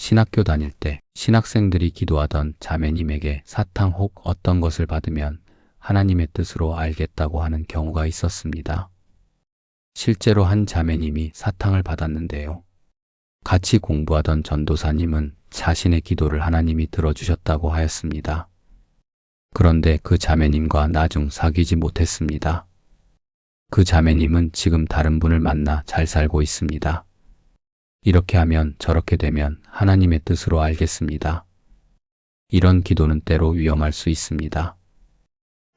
신학교 다닐 때 신학생들이 기도하던 자매님에게 사탕 혹 어떤 것을 받으면 하나님의 뜻으로 알겠다고 하는 경우가 있었습니다. 실제로 한 자매님이 사탕을 받았는데요. 같이 공부하던 전도사님은 자신의 기도를 하나님이 들어주셨다고 하였습니다. 그런데 그 자매님과 나중 사귀지 못했습니다. 그 자매님은 지금 다른 분을 만나 잘 살고 있습니다. 이렇게 하면 저렇게 되면 하나님의 뜻으로 알겠습니다. 이런 기도는 때로 위험할 수 있습니다.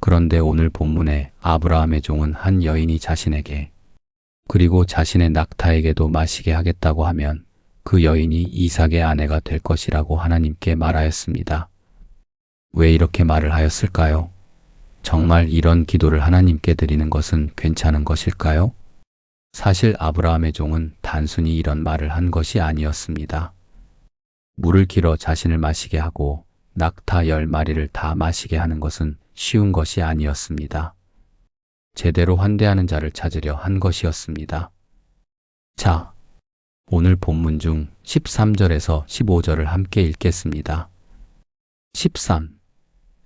그런데 오늘 본문에 아브라함의 종은 한 여인이 자신에게 그리고 자신의 낙타에게도 마시게 하겠다고 하면 그 여인이 이삭의 아내가 될 것이라고 하나님께 말하였습니다. 왜 이렇게 말을 하였을까요? 정말 이런 기도를 하나님께 드리는 것은 괜찮은 것일까요? 사실 아브라함의 종은 단순히 이런 말을 한 것이 아니었습니다. 물을 길어 자신을 마시게 하고 낙타 10마리를 다 마시게 하는 것은 쉬운 것이 아니었습니다. 제대로 환대하는 자를 찾으려 한 것이었습니다. 자, 오늘 본문 중 13절에서 15절을 함께 읽겠습니다. 13.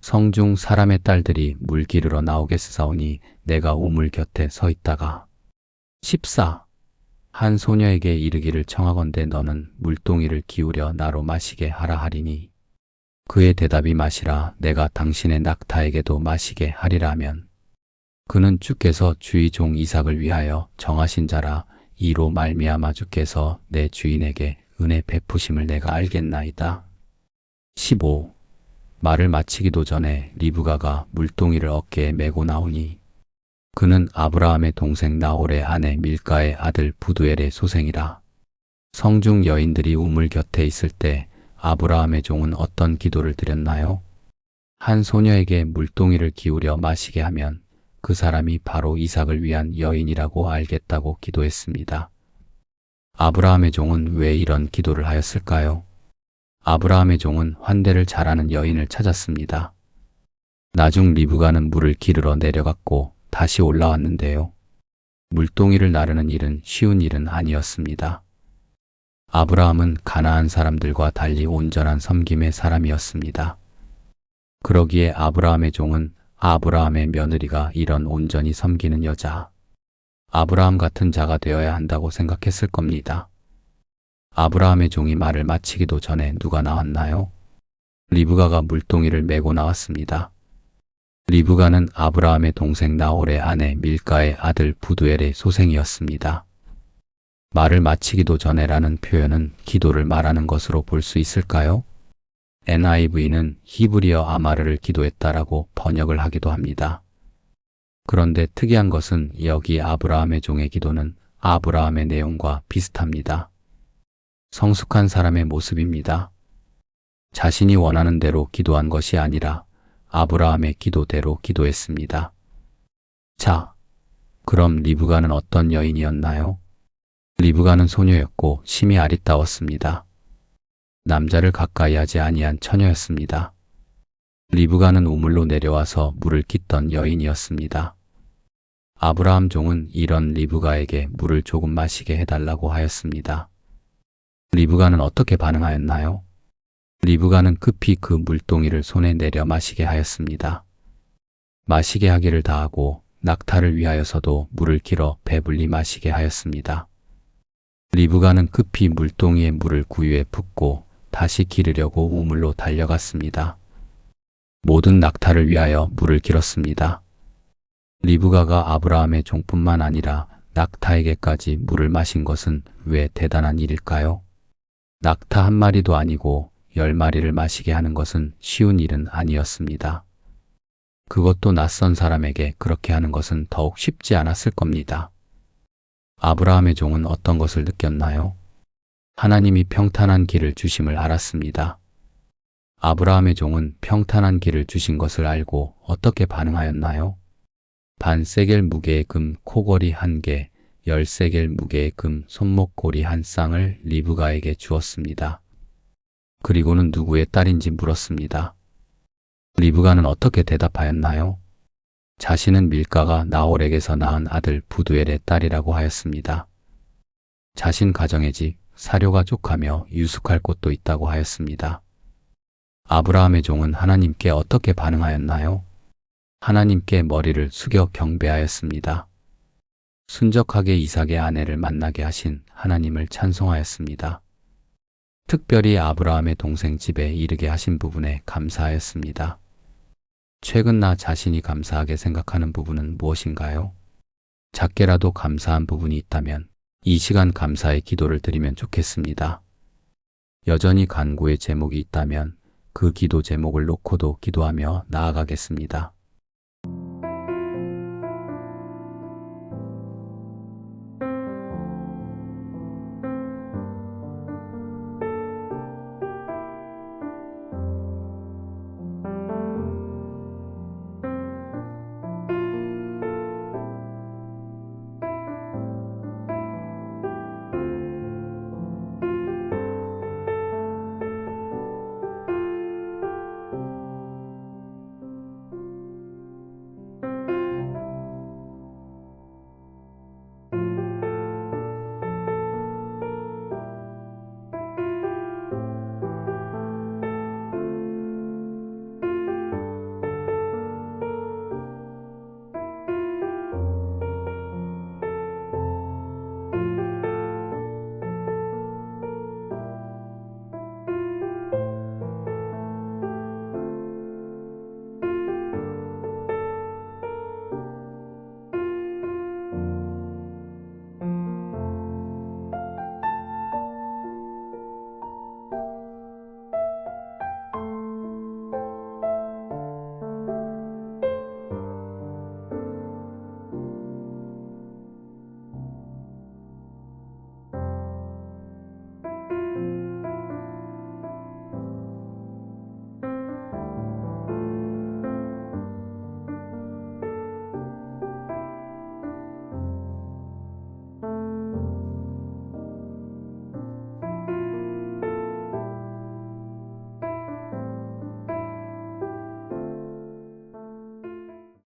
성중 사람의 딸들이 물 기르러 나오겠사오니 내가 우물 곁에 서 있다가 14. 한 소녀에게 이르기를 청하건대 너는 물동이를 기울여 나로 마시게 하라 하리니 그의 대답이 마시라 내가 당신의 낙타에게도 마시게 하리라 하면 그는 주께서 주의 종 이삭을 위하여 정하신 자라 이로 말미암아 주께서 내 주인에게 은혜 베푸심을 내가 알겠나이다. 15. 말을 마치기도 전에 리브가가 물동이를 어깨에 메고 나오니 그는 아브라함의 동생 나홀의 아내 밀가의 아들 부두엘의 소생이라. 성중 여인들이 우물 곁에 있을 때 아브라함의 종은 어떤 기도를 드렸나요? 한 소녀에게 물동이를 기울여 마시게 하면 그 사람이 바로 이삭을 위한 여인이라고 알겠다고 기도했습니다. 아브라함의 종은 왜 이런 기도를 하였을까요? 아브라함의 종은 환대를 잘하는 여인을 찾았습니다. 나중 리브가는 물을 기르러 내려갔고 다시 올라왔는데요. 물동이를 나르는 일은 쉬운 일은 아니었습니다. 아브라함은 가나안 사람들과 달리 온전한 섬김의 사람이었습니다. 그러기에 아브라함의 종은 아브라함의 며느리가 이런 온전히 섬기는 여자, 아브라함 같은 자가 되어야 한다고 생각했을 겁니다. 아브라함의 종이 말을 마치기도 전에 누가 나왔나요? 리브가가 물동이를 메고 나왔습니다. 리브가는 아브라함의 동생 나홀의 아내 밀가의 아들 부두엘의 소생이었습니다. 말을 마치기도 전에라는 표현은 기도를 말하는 것으로 볼 수 있을까요? NIV는 히브리어 아마르를 기도했다라고 번역을 하기도 합니다. 그런데 특이한 것은 여기 아브라함의 종의 기도는 아브라함의 내용과 비슷합니다. 성숙한 사람의 모습입니다. 자신이 원하는 대로 기도한 것이 아니라 아브라함의 기도대로 기도했습니다. 자, 그럼 리브가는 어떤 여인이었나요? 리브가는 소녀였고 심히 아리따웠습니다. 남자를 가까이 하지 아니한 처녀였습니다. 리브가는 우물로 내려와서 물을 깃던 여인이었습니다. 아브라함 종은 이런 리브가에게 물을 조금 마시게 해달라고 하였습니다. 리브가는 어떻게 반응하였나요? 리브가는 급히 그 물동이를 손에 내려 마시게 하였습니다. 마시게 하기를 다하고 낙타를 위하여서도 물을 길어 배불리 마시게 하였습니다. 리브가는 급히 물동이에 물을 구유에 붓고 다시 기르려고 우물로 달려갔습니다. 모든 낙타를 위하여 물을 길었습니다. 리브가가 아브라함의 종뿐만 아니라 낙타에게까지 물을 마신 것은 왜 대단한 일일까요? 낙타 한 마리도 아니고 10마리를 마시게 하는 것은 쉬운 일은 아니었습니다. 그것도 낯선 사람에게 그렇게 하는 것은 더욱 쉽지 않았을 겁니다. 아브라함의 종은 어떤 것을 느꼈나요? 하나님이 평탄한 길을 주심을 알았습니다. 아브라함의 종은 평탄한 길을 주신 것을 알고 어떻게 반응하였나요? 반세겔 무게의 금 코걸이 1개, 10세겔 무게의 금 손목고리 1쌍을 리브가에게 주었습니다. 그리고는 누구의 딸인지 물었습니다. 리브가는 어떻게 대답하였나요? 자신은 밀가가 나홀에게서 낳은 아들 부두엘의 딸이라고 하였습니다. 자신 가정의 집, 사료가 족하며 유숙할 곳도 있다고 하였습니다. 아브라함의 종은 하나님께 어떻게 반응하였나요? 하나님께 머리를 숙여 경배하였습니다. 순적하게 이삭의 아내를 만나게 하신 하나님을 찬송하였습니다. 특별히 아브라함의 동생 집에 이르게 하신 부분에 감사하였습니다. 최근 나 자신이 감사하게 생각하는 부분은 무엇인가요? 작게라도 감사한 부분이 있다면 이 시간 감사의 기도를 드리면 좋겠습니다. 여전히 간구의 제목이 있다면 그 기도 제목을 놓고도 기도하며 나아가겠습니다.